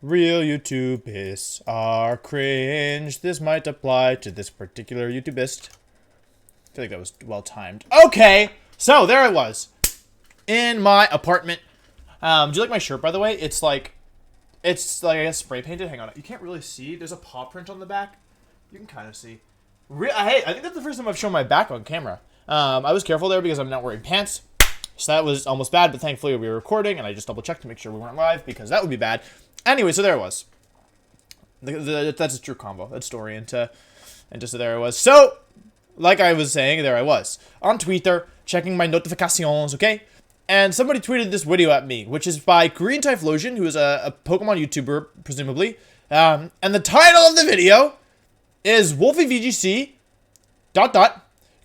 Real YouTubists are cringe. This might apply to this particular YouTubist. I feel like that was well timed. Okay, so there I was in my apartment. Do you like my shirt, by the way? It's like I guess spray painted. Hang on, you can't really see. There's a paw print on the back. You can kind of see. Hey, I think that's the first time I've shown my back on camera. I was careful there because I'm not wearing pants. So that was almost bad, but thankfully we were recording, and I just double-checked to make sure we weren't live, because that would be bad. Anyway, so there I was. That's a true combo. That story into so there I was. So, like I was saying, there I was. On Twitter, checking my notifications, okay? And somebody tweeted this video at me, which is by Green Typhlosion, who is a Pokemon YouTuber, presumably. And the title of the video is WolfeyVGC ...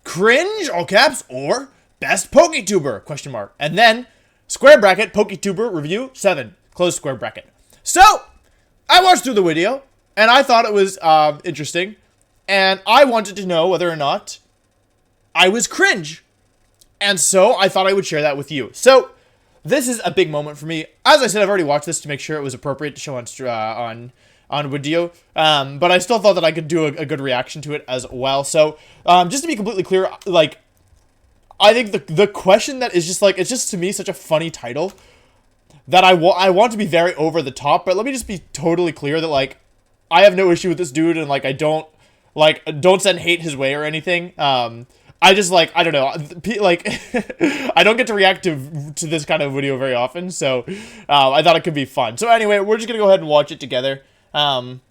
cringe, all caps, or best Poketuber, question mark. And then, square bracket, Poketuber review 7, close square bracket. So, I watched through the video, and I thought it was interesting, and I wanted to know whether or not I was cringe. And so, I thought I would share that with you. So, this is a big moment for me. As I said, I've already watched this to make sure it was appropriate to show on video, but I still thought that I could do a good reaction to it as well. So, just to be completely clear, like, I think the question that is just like, it's just to me such a funny title that I want to be very over the top, but let me just be totally clear that, like, I have no issue with this dude, and, like, don't send hate his way or anything. I just, like, I don't know, like, I don't get to react to this kind of video very often, so, I thought it could be fun. So anyway, we're just gonna go ahead and watch it together. And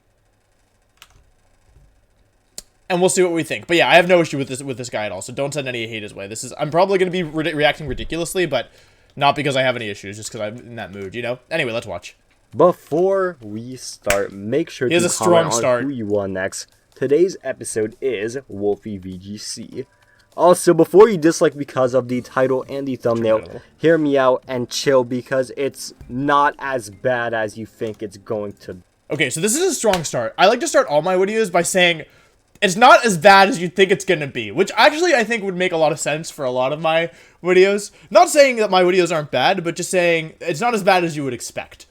we'll see what we think. But yeah, I have no issue with this guy at all, so don't send any hate his way. I'm probably going to be reacting ridiculously, but not because I have any issues, just because I'm in that mood, you know? Anyway, let's watch. Before we start, make sure to comment on who you want next. Today's episode is WolfeyVGC. Also, before you dislike because of the title and the thumbnail, hear me out and chill because it's not as bad as you think it's going to be. Okay, so this is a strong start. I like to start all my videos by saying it's not as bad as you think it's gonna be, which actually I think would make a lot of sense for a lot of my videos. Not saying that my videos aren't bad, but just saying it's not as bad as you would expect.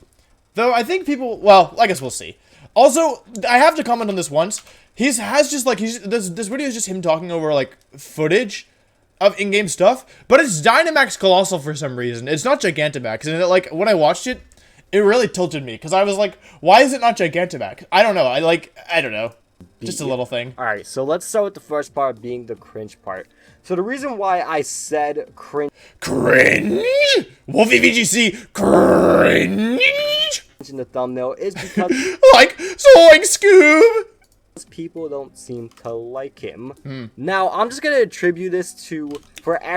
Though I think people, well, I guess we'll see. Also, I have to comment on this once. This video is just him talking over, like, footage of in-game stuff, but it's Dynamax Colossal for some reason. It's not Gigantamax, and like, when I watched it, it really tilted me, because I was like, why is it not Gigantamax? I don't know, I don't know. Just a little thing. Alright, so let's start with the first part being the cringe part. So the reason why I said cringe... Cringe? WolfeyVGC cringe? In the thumbnail is because... like, Zoink Scoob! People don't seem to like him. Now, I'm just gonna attribute this to...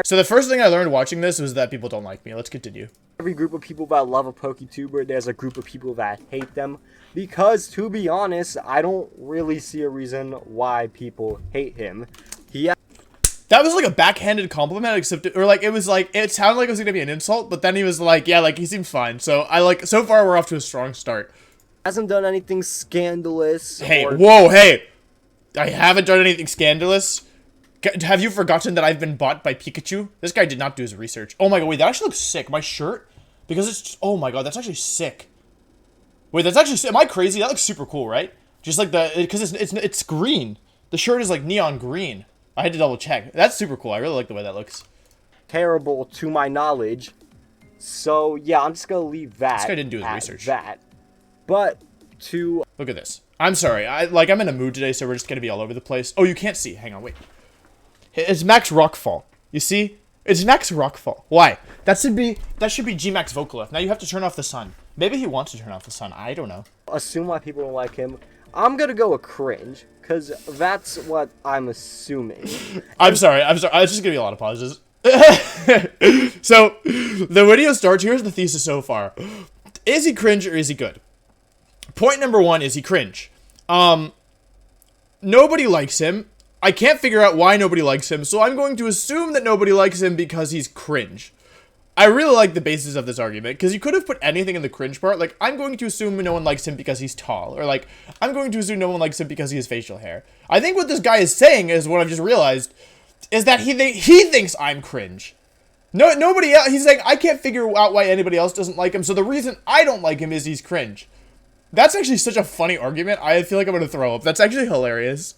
So the first thing I learned watching this was that people don't like me. Let's continue. Every group of people that love a Poketuber, there's a group of people that hate them. Because, to be honest, I don't really see a reason why people hate him. That was like a backhanded compliment, except, or like, it sounded like it was gonna be an insult, but then he was like, yeah, like, he seemed fine. So, so far, we're off to a strong start. Hasn't done anything scandalous. Hey, whoa, hey! I haven't done anything scandalous. Have you forgotten that I've been bought by Pikachu? This guy did not do his research. Oh my god, wait, that actually looks sick. My shirt? Because it's just, oh my god, that's actually sick. Wait, that's actually, am I crazy? That looks super cool, right? Just like because it's green. The shirt is like neon green. I had to double check. That's super cool. I really like the way that looks. Terrible to my knowledge. So yeah, I'm just gonna leave that. This guy didn't do his research. But to look at this. I'm sorry. I'm in a mood today, so we're just gonna be all over the place. Oh, you can't see. Hang on, wait. It's Max Rockfall. You see? It's Max Rockfall. Why? That should be G-Max Vocalift. Now you have to turn off the sun. Maybe he wants to turn off the sun. I don't know. Assume why people don't like him. I'm gonna go with cringe, because that's what I'm assuming. I'm sorry. It's just gonna be a lot of pauses. So, the video starts. Here's the thesis so far. Is he cringe or is he good? Point number one, is he cringe? Nobody likes him. I can't figure out why nobody likes him, so I'm going to assume that nobody likes him because he's cringe. I really like the basis of this argument, because you could have put anything in the cringe part. Like, I'm going to assume no one likes him because he's tall, or like, I'm going to assume no one likes him because he has facial hair. I think what this guy is saying is, what I've just realized, is that he thinks I'm cringe. No, nobody else, he's saying, I can't figure out why anybody else doesn't like him, so the reason I don't like him is he's cringe. That's actually such a funny argument. I feel like I'm gonna throw up. That's actually hilarious.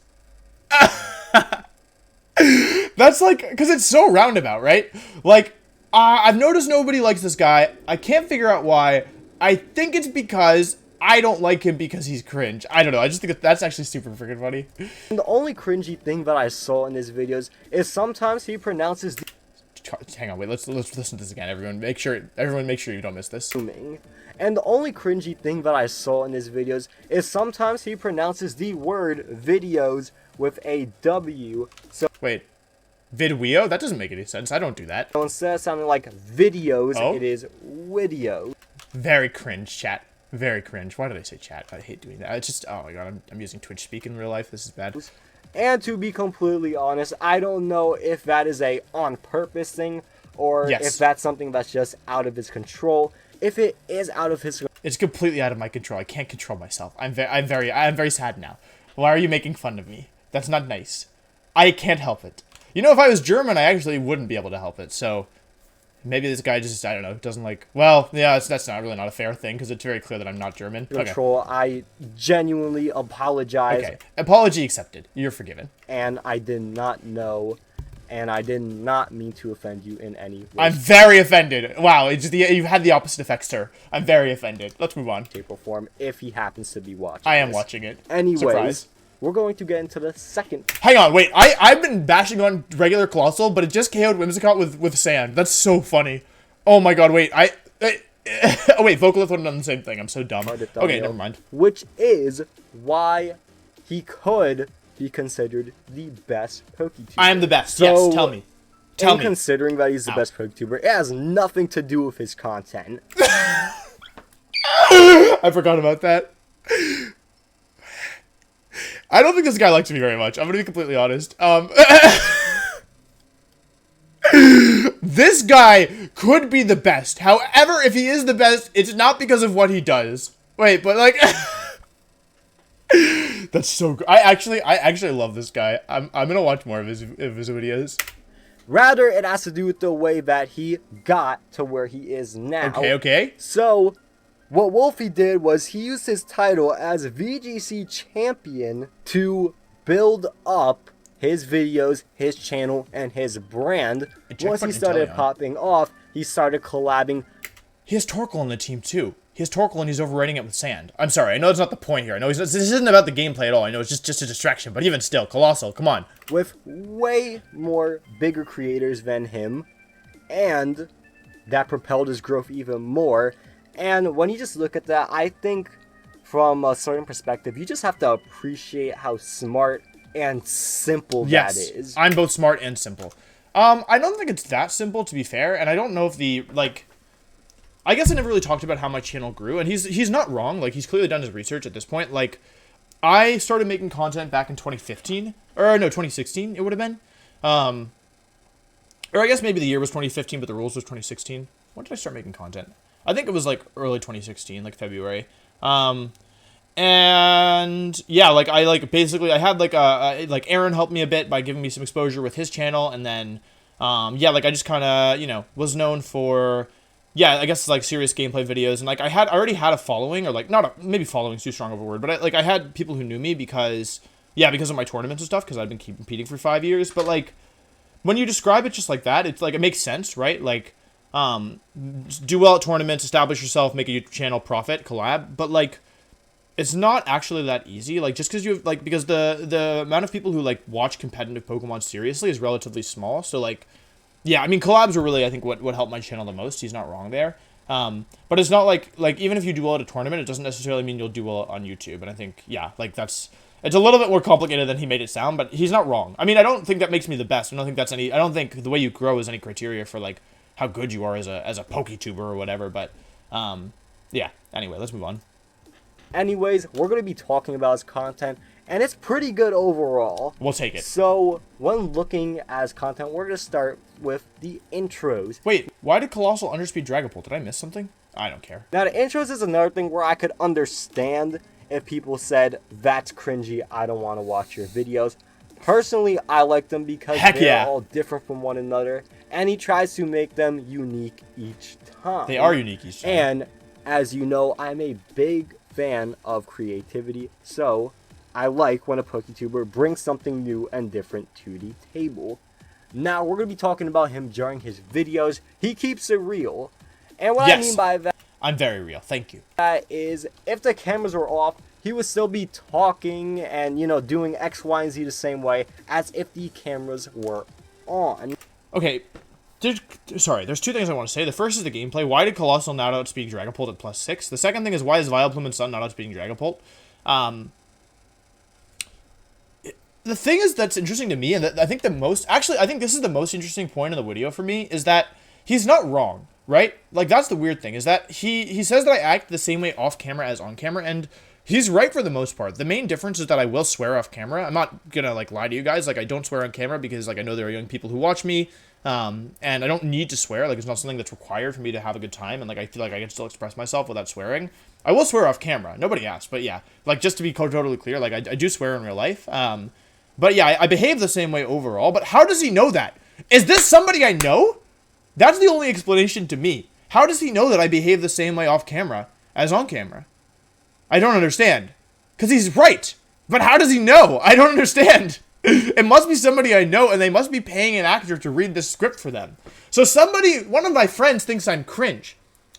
That's like, because it's so roundabout, right? Like, I've noticed nobody likes this guy. I can't figure out why. I think it's because I don't like him because he's cringe. I don't know. I just think that's actually super freaking funny. And the only cringy thing that I saw in his videos is sometimes he pronounces the... Hang on, wait. Let's listen to this again. Everyone make sure you don't miss this. And the only cringy thing that I saw in his videos is sometimes he pronounces the word videos with a W. So wait. Vidweo? That doesn't make any sense. I don't do that. So instead of sounding like videos, it is video. Very cringe, chat. Very cringe. Why did I say chat? I hate doing that. It's just, oh my god, I'm using Twitch speak in real life. This is bad. And to be completely honest, I don't know if that is a on purpose thing or if that's something that's just out of his control. If it is out of his, it's completely out of my control. I can't control myself. I'm very sad now. Why are you making fun of me? That's not nice. I can't help it. You know, if I was German, I actually wouldn't be able to help it. So maybe this guy just, I don't know, doesn't like... Well, yeah, that's not a fair thing, because it's very clear that I'm not German. Control, okay. I genuinely apologize. Okay, apology accepted. You're forgiven. And I did not know, and I did not mean to offend you in any way. I'm very offended. Wow, you've had the opposite effect, sir. I'm very offended. Let's move on. Shape or form, if he happens to be watching I am watching it. Anyways, surprise. We're going to get into the second. Hang on, wait. I've been bashing on regular Colossal, but it just KO'd Whimsicott with sand. That's so funny. Oh my god, wait. Oh wait, Vocalith would have done the same thing. I'm so dumb. Okay, never mind. Which is why he could be considered the best Poketuber. I am the best. So, yes, tell me. Tell me. Considering that he's the best Poketuber, it has nothing to do with his content. I forgot about that. I don't think this guy likes me very much. I'm gonna be completely honest. This guy could be the best. However, if he is the best, it's not because of what he does. Wait, but like, that's so good. I actually love this guy. I'm gonna watch more of his videos. Rather, it has to do with the way that he got to where he is now. Okay. So, what Wolfey did was he used his title as VGC champion to build up his videos, his channel, and his brand. Once he started popping off, he started collabing. He has Torkoal on the team too. He has Torkoal and he's overriding it with sand. I'm sorry, I know it's not the point here. I know this isn't about the gameplay at all. I know it's just a distraction, but even still, Colossal, come on. With way more bigger creators than him, and that propelled his growth even more. And when you just look at that, I think from a certain perspective, you just have to appreciate how smart and simple that is. I'm both smart and simple. I don't think it's that simple, to be fair, and I don't know if I guess I never really talked about how my channel grew, and he's not wrong. Like, he's clearly done his research at this point. Like, I started making content back in 2015, or no, 2016 it would have been. Or I guess maybe the year was 2015, but the rules was 2016. When did I start making content? I think it was like early 2016, like February. And yeah, like I had like Aaron helped me a bit by giving me some exposure with his channel, and then yeah, like I just kind of, was known for, yeah, I guess like serious gameplay videos, and like I already had a following, or like maybe following is too strong of a word, but I had people who knew me because of my tournaments and stuff, because I've been competing for 5 years. But like when you describe it just like that, it's like it makes sense, right? Like do well at tournaments, establish yourself, make a YouTube channel, profit, collab, but like it's not actually that easy. Like, just because you have, like, because the amount of people who like watch competitive Pokemon seriously is relatively small. So like, yeah, I mean, collabs are really, I think, what helped my channel the most. He's not wrong there. But it's not like even if you do well at a tournament, it doesn't necessarily mean you'll do well on YouTube. And I think, yeah, like it's a little bit more complicated than he made it sound, but he's not wrong. I mean, I don't think that makes me the best. I don't think the way you grow is any criteria for like how good you are as a Poketuber or whatever. But yeah, anyway, let's move on. Anyways, we're going to be talking about his content, and it's pretty good overall. We'll take it. So, when looking at his content, we're going to start with the intros. Wait, why did Colossal underspeed Dragapult? Did I miss something? I don't care. Now, the intros is another thing where I could understand if people said, that's cringy, I don't want to watch your videos. Personally, I like them because they're all different from one another, and he tries to make them unique each time. They are unique each time. And, as you know, I'm a big fan of creativity, so I like when a Poketuber brings something new and different to the table. Now, we're going to be talking about him during his videos. He keeps it real. And what I mean by that, I'm very real. Thank you. That is, if the cameras were off, he would still be talking and, doing X, Y, and Z the same way as if the cameras were on. Okay, there's two things I want to say. The first is the gameplay. Why did Colossal not outspeed Dragapult at +6? The second thing is, why is Vileplume and Sun not outspeeding Dragapult? The thing is that's interesting to me, and I think I think this is the most interesting point in the video for me, is that he's not wrong, right? Like, that's the weird thing, is that he says that I act the same way off camera as on camera, and he's right for the most part. The main difference is that I will swear off camera. I'm not gonna, like, lie to you guys. Like, I don't swear on camera because, like, I know there are young people who watch me, and I don't need to swear. Like, it's not something that's required for me to have a good time, and, like, I feel like I can still express myself without swearing. I will swear off camera. Nobody asked, but yeah. Like, just to be totally clear, like, I do swear in real life. But yeah, I behave the same way overall. But how does he know that? Is this somebody I know? That's the only explanation to me. How does he know that I behave the same way off camera as on camera? I don't understand. Because he's right. But how does he know? I don't understand. It must be somebody I know, and they must be paying an actor to read the script for them. So one of my friends thinks I'm cringe.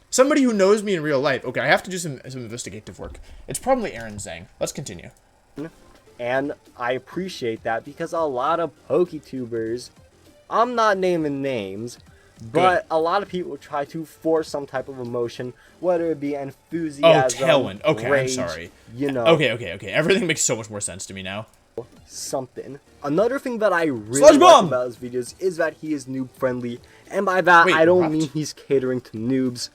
Somebody who knows me in real life. Okay, I have to do some investigative work. It's probably Aaron Zhang. Let's continue. And I appreciate that because a lot of Poketubers, I'm not naming names, but a lot of people try to force some type of emotion, whether it be enthusiasm, Tailwind. Okay, rage, I'm sorry. Okay. Everything makes so much more sense to me now. Something. Another thing that I really like about his videos is that he is noob friendly, and by that I don't mean he's catering to noobs.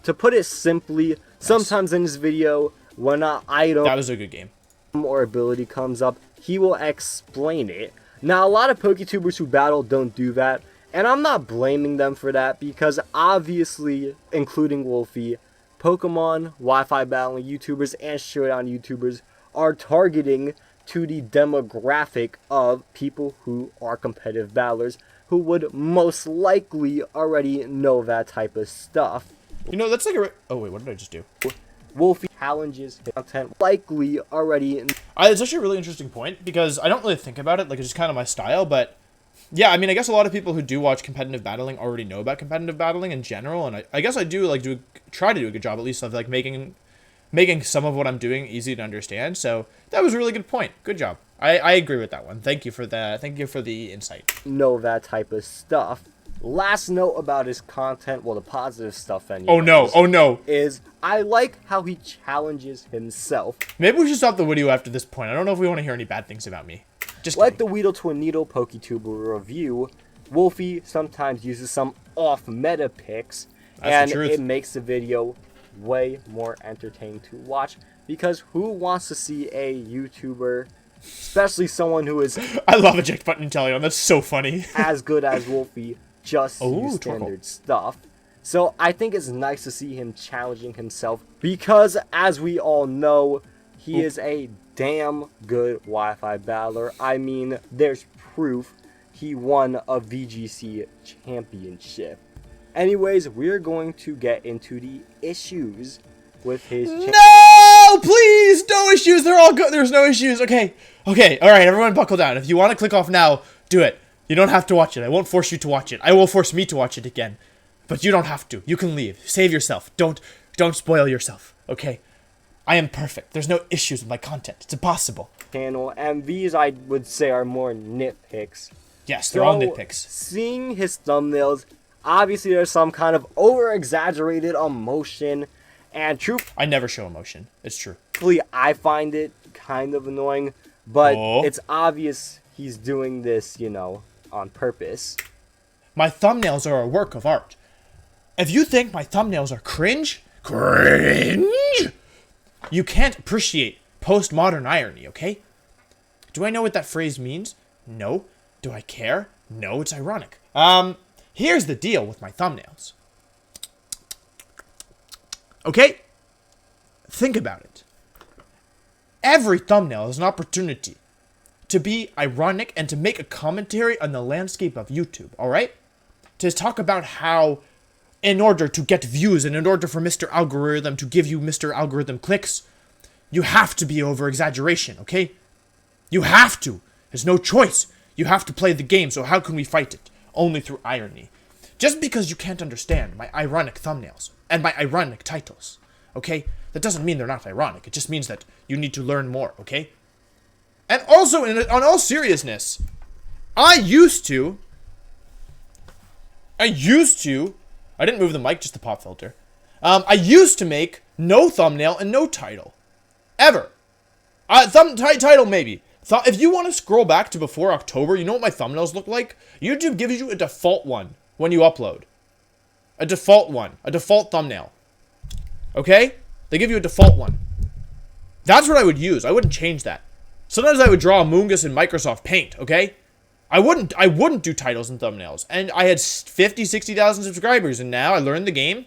To put it simply, sometimes in his video, when an item that was a good game or ability comes up, he will explain it. Now, a lot of Poketubers who battle don't do that, and I'm not blaming them for that because obviously, including Wolfey, Pokemon, Wi-Fi battling YouTubers, and Showdown YouTubers are targeting to the demographic of people who are competitive battlers who would most likely already know that type of stuff. That's like oh wait, what did I just do? Wolfey challenges content likely already. It's actually a really interesting point because I don't really think about it. Like, it's just kind of my style, but yeah, I mean, I guess a lot of people who do watch competitive battling already know about competitive battling in general, and I guess I do try to do a good job at least of like making some of what I'm doing easy to understand. So that was a really good point. Good job. I agree with that one. Thank you for that. Thank you for the insight. Know that type of stuff. Last note about his content, well, the positive stuff anyway. Oh no. Is I like how he challenges himself. Maybe we should stop the video after this point. I don't know if we want to hear any bad things about me. Just like the Weedle to a Needle Poketuber review, Wolfey sometimes uses some off-meta picks, and it makes the video way more entertaining to watch, because who wants to see a YouTuber, especially someone who is... I love eject button Inteleon, that's so funny. ...as good as Wolfey, just use standard stuff. So I think it's nice to see him challenging himself, because as we all know, he is a damn good Wi-Fi battler. I mean, there's proof he won a VGC championship. Anyways, we're going to get into the issues with his No! Please! No issues! They're all good. There's no issues. Okay. Alright, everyone buckle down. If you want to click off now, do it. You don't have to watch it. I won't force you to watch it. I will force me to watch it again. But you don't have to. You can leave. Save yourself. Don't spoil yourself. Okay? I am perfect. There's no issues with my content. It's impossible. Channel, and these I would say are more nitpicks. Yes, they're all nitpicks. Seeing his thumbnails, obviously there's some kind of over-exaggerated emotion, and I never show emotion. It's true. I find it kind of annoying, but it's obvious he's doing this, on purpose. My thumbnails are a work of art. If you think my thumbnails are cringe, you can't appreciate postmodern irony, okay? Do I know what that phrase means? No. Do I care? No, it's ironic. Here's the deal with my thumbnails. Okay? Think about it. Every thumbnail is an opportunity to be ironic and to make a commentary on the landscape of YouTube, alright? To talk about how, in order to get views and in order for Mr. Algorithm to give you Mr. Algorithm clicks, you have to be over exaggeration, okay? You have to. There's no choice. You have to play the game, so how can we fight it? Only through irony. Just because you can't understand my ironic thumbnails and my ironic titles, okay? That doesn't mean they're not ironic. It just means that you need to learn more, okay? And also, on all seriousness, I didn't move the mic, just the pop filter. I used to make no thumbnail and no title. Ever. Title, maybe. If you want to scroll back to before October, you know what my thumbnails look like? YouTube gives you a default one when you upload. A default one. A default thumbnail. Okay? They give you a default one. That's what I would use. I wouldn't change that. Sometimes I would draw Among Us in Microsoft Paint, okay? I wouldn't do titles and thumbnails. And I had 50, 60,000 subscribers, and now I learned the game.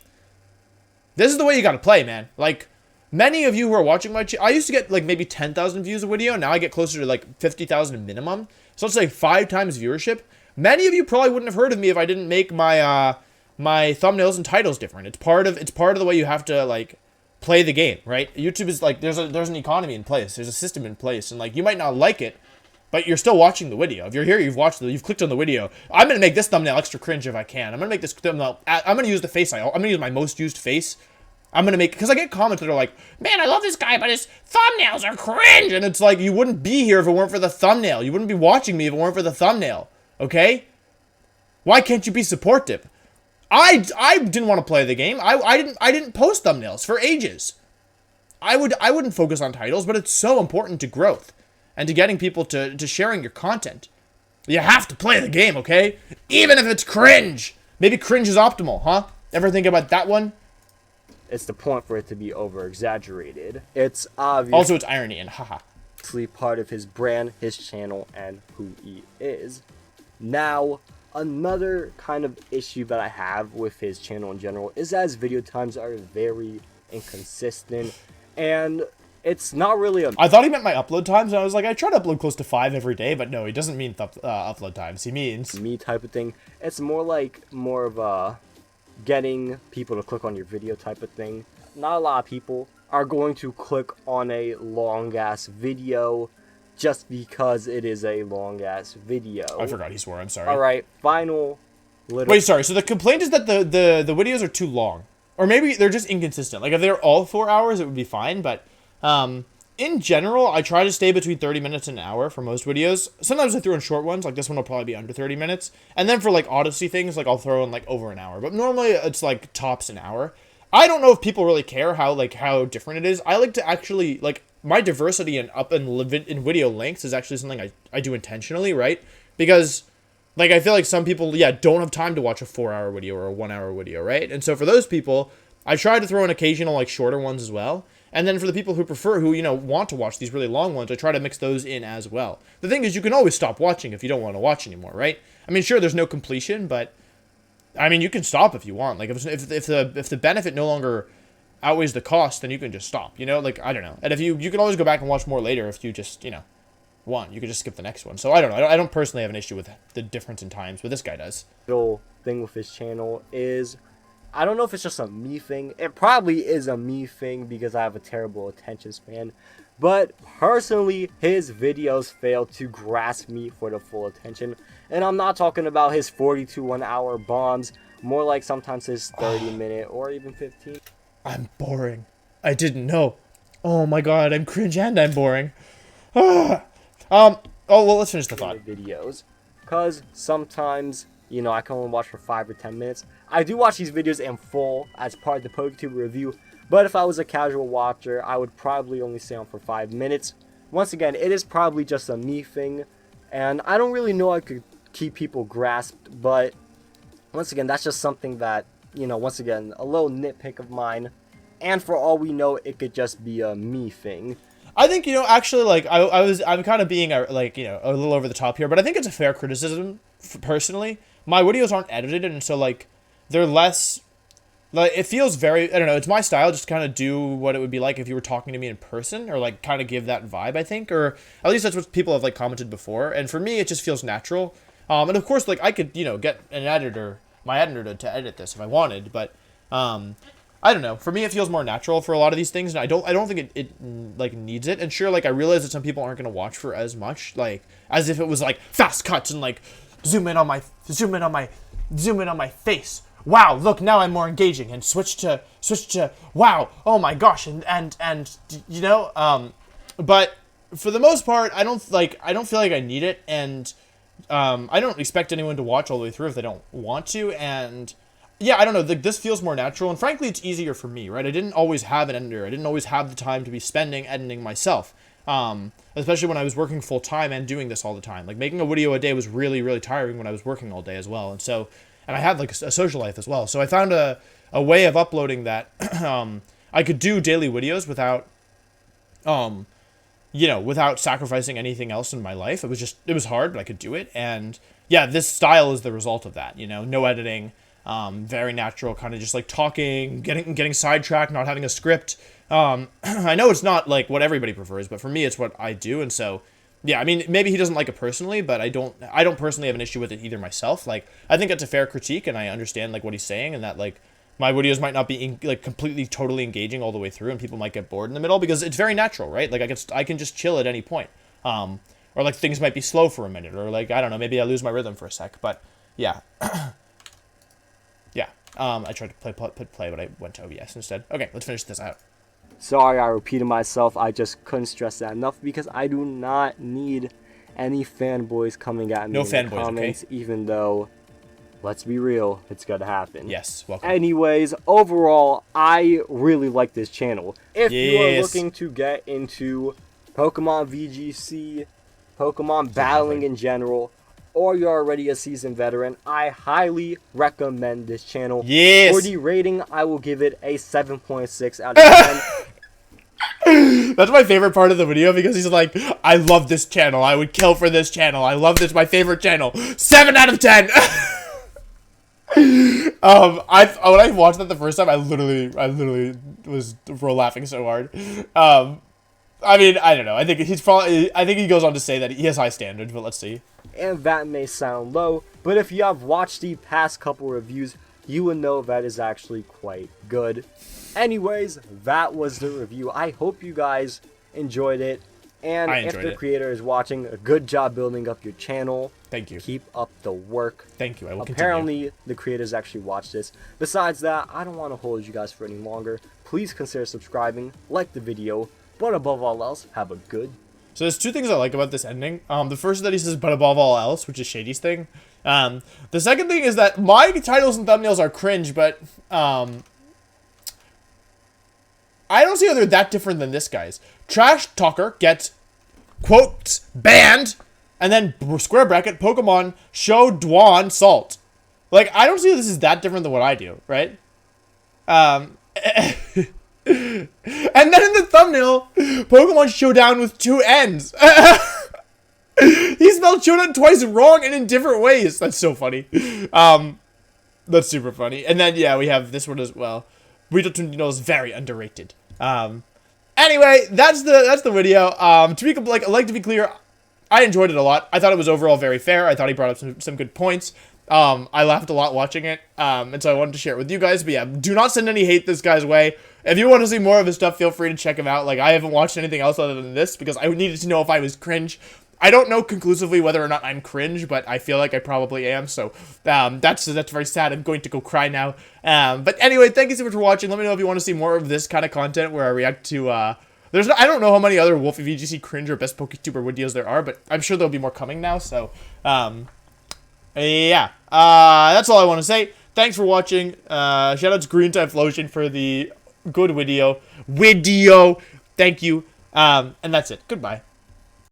This is the way you gotta play, man. Like, many of you who are watching my channel, I used to get, like, maybe 10,000 views a video. Now I get closer to, like, 50,000 minimum. So it's, like, 5 times viewership. Many of you probably wouldn't have heard of me if I didn't make my, my thumbnails and titles different. It's part of the way you have to, like, play the game, right? YouTube is, like, there's an economy in place. There's a system in place. And, like, you might not like it, but you're still watching the video. If you're here, you've clicked on the video. I'm going to make this thumbnail extra cringe if I can. I'm going to make this thumbnail, I'm going to use the face I'm going to use my most used face. I'm going to make, because I get comments that are like, man, I love this guy, but his thumbnails are cringe. And it's like, you wouldn't be here if it weren't for the thumbnail. You wouldn't be watching me if it weren't for the thumbnail. Okay? Why can't you be supportive? I didn't want to play the game. I didn't post thumbnails for ages. I wouldn't focus on titles, but it's so important to growth and to getting people to sharing your content. You have to play the game, okay? Even if it's cringe. Maybe cringe is optimal, huh? Ever think about that one? It's the point for it to be over-exaggerated. It's obvious. Also, it's irony and haha. Part of his brand, his channel, and who he is. Now, another kind of issue that I have with his channel in general is that his video times are very inconsistent, and it's not really a... I thought he meant my upload times, and I was like, I try to upload close to 5 every day, but no, he doesn't mean upload times. He means... me type of thing. It's more of a getting people to click on your video type of thing. Not a lot of people are going to click on a long-ass video just because it is a long-ass video. I forgot he swore, I'm sorry. Alright, final little... Wait, sorry, so the complaint is that the videos are too long. Or maybe they're just inconsistent. Like, if they're all 4 hours, it would be fine, but... in general, I try to stay between 30 minutes and an hour for most videos. Sometimes I throw in short ones, like this one will probably be under 30 minutes. And then for, like, Odyssey things, like, I'll throw in, like, over an hour. But normally, it's, like, tops an hour. I don't know if people really care how different it is. I like to actually, like, my diversity in video lengths is actually something I do intentionally, right? Because, like, I feel like some people, yeah, don't have time to watch a 4-hour video or a 1-hour video, right? And so for those people, I try to throw in occasional, like, shorter ones as well. And then for the people who you know, want to watch these really long ones, I try to mix those in as well. The thing is, you can always stop watching if you don't want to watch anymore, right? I mean, sure, there's no completion, but, I mean, you can stop if you want. Like, if the benefit no longer outweighs the cost, then you can just stop, you know? Like, I don't know. And if you can always go back and watch more later if you just, you know, want. You could just skip the next one. So, I don't know. I don't personally have an issue with the difference in times, but this guy does. Little thing with his channel is... I don't know if it's just a me thing. It probably is a me thing because I have a terrible attention span. But personally, his videos fail to grasp me for the full attention. And I'm not talking about his 40 to 1 hour bombs. More like sometimes his 30-minute or even 15. I'm boring. I didn't know. Oh my god, I'm cringe and I'm boring. Oh, well, let's finish the thought. Videos. Because sometimes... you know, I can only watch for 5 or 10 minutes. I do watch these videos in full as part of the Poketuber review, but if I was a casual watcher, I would probably only stay on for 5 minutes. Once again, it is probably just a me thing, and I don't really know I could keep people grasped, but once again, that's just something that, you know, once again, a little nitpick of mine, and for all we know, it could just be a me thing. I think, you know, actually, like, I'm kind of being, like, you know, a little over the top here, but I think it's a fair criticism, personally. My videos aren't edited, and so, like, they're less, like, it feels very, I don't know, it's my style, just kind of do what it would be like if you were talking to me in person, or, like, kind of give that vibe, I think, or at least that's what people have, like, commented before, and for me, it just feels natural, and of course, like, I could, you know, get an editor, my editor to edit this if I wanted, but, I don't know. For me, it feels more natural for a lot of these things, and I don't think it like needs it. And sure, like I realize that some people aren't gonna watch for as much, like as if it was like fast cuts and like zoom in on my face. Wow, look, now I'm more engaging, and switch to wow, oh my gosh, and you know, but for the most part, I don't feel like I need it, and I don't expect anyone to watch all the way through if they don't want to, and yeah, I don't know, this feels more natural, and frankly, it's easier for me, right? I didn't always have an editor. I didn't always have the time to be spending editing myself, especially when I was working full-time and doing this all the time. Like, making a video a day was really, really tiring when I was working all day as well, and I had, like, a social life as well, so I found a way of uploading that I could do daily videos without, you know, without sacrificing anything else in my life. It was hard, but I could do it, and yeah, this style is the result of that, you know, no editing, very natural, kind of just like talking, getting sidetracked, not having a script. I know it's not like what everybody prefers, but for me, it's what I do. And so, yeah, I mean, maybe he doesn't like it personally, but I don't personally have an issue with it either myself. Like, I think it's a fair critique, and I understand like what he's saying, and that like my videos might not be like completely, totally engaging all the way through, and people might get bored in the middle, because it's very natural, right? Like I can just chill at any point. Or like things might be slow for a minute, or like, I don't know, maybe I lose my rhythm for a sec, but yeah. Yeah, I tried to play, but I went to OBS instead. Okay, let's finish this out. Sorry, I repeated myself. I just couldn't stress that enough, because I do not need any fanboys coming at me in the comments, okay? Even though, let's be real, it's gonna happen. Yes, welcome. Anyways, overall, I really like this channel. If you are looking to get into Pokemon VGC, Pokemon battling in general, or you're already a seasoned veteran, I highly recommend this channel. Yes. For the rating, I will give it a 7.6 out of 10. That's my favorite part of the video, because he's like, I love this channel. I would kill for this channel. I love this. My favorite channel. 7 out of 10. When I watched that the first time, I literally was laughing so hard. I mean, I don't know. I think he goes on to say that he has high standards, but let's see. And that may sound low, but if you have watched the past couple reviews, you will know that is actually quite good. Anyways, that was the review. I hope you guys enjoyed it. And if the creator is watching, a good job building up your channel. Thank you. Keep up the work. Thank you. I will Apparently, continue. The creators actually watched this. Besides that, I don't want to hold you guys for any longer. Please consider subscribing, like the video, but above all else, have a good. So there's two things I like about this ending. The first is that he says, but above all else, which is Shady's thing. The second thing is that my titles and thumbnails are cringe, but I don't see how they're that different than this guy's. Trash Talker gets, quotes, banned, and then square bracket, Pokemon Show Dwan Salt. Like, I don't see how this is that different than what I do, right? And then in the thumbnail, Pokemon Showdown with 2 N's. He spelled Showdown twice wrong and in different ways. That's so funny. That's super funny. And then, yeah, we have this one as well. Rito Tundino is very underrated. Anyway, that's the video. To be clear, I enjoyed it a lot. I thought it was overall very fair. I thought he brought up some good points. I laughed a lot watching it, and so I wanted to share it with you guys. But yeah, do not send any hate this guy's way. If you want to see more of his stuff, feel free to check him out. Like, I haven't watched anything else other than this, because I needed to know if I was cringe. I don't know conclusively whether or not I'm cringe, but I feel like I probably am, so that's very sad. I'm going to go cry now. But anyway, thank you so much for watching. Let me know if you want to see more of this kind of content where I react to, I don't know how many other WolfeyVGC CRINGE or Best Poketuber videos there are, but I'm sure there'll be more coming now, so, yeah. That's all I want to say. Thanks for watching. Shoutouts Green Time Flotion for the good video. Thank you. And that's it. Goodbye.